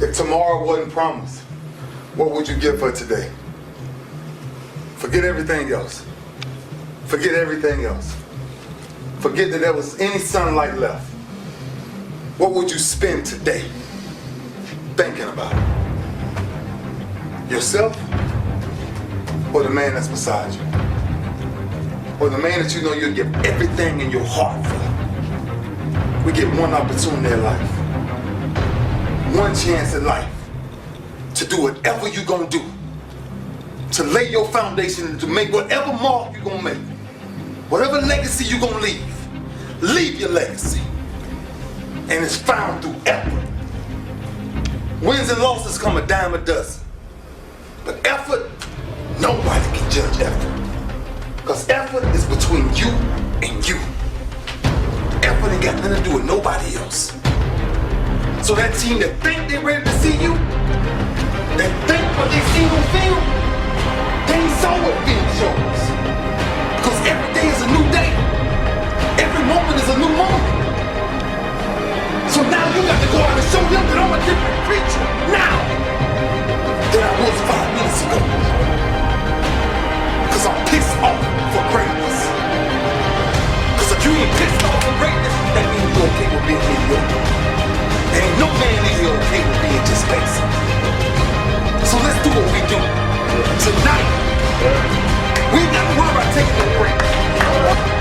If tomorrow wasn't promised, what would you give for today? Forget everything else. Forget everything else. Forget that there was any sunlight left. What would you spend today thinking about? Yourself or the man that's beside you? Or the man that you know you'll give everything in your heart for? We get one opportunity in life, one chance in life to do whatever you're gonna do, to lay your foundation, to make whatever mark you're gonna make, whatever legacy you're gonna leave your legacy. And it's found through effort. Wins and losses come a dime a dozen. But effort, nobody can judge effort. Because effort is between you and you. Effort ain't got nothing to do with nobody else. So that team that think they're ready to see you, that think what they see on film, they ain't saw what film shows. Because every day is a new day. Every moment is a new moment. So now you got to go out and show them that I'm a different creature now than I was 5 minutes ago. Because I'm pissed off for greatness. Because if you ain't pissed off for greatness, that means you're okay with being mediocre. There ain't no man in here okay with being just basic. So let's do what we do. Tonight, we ain't got to worry about taking a break.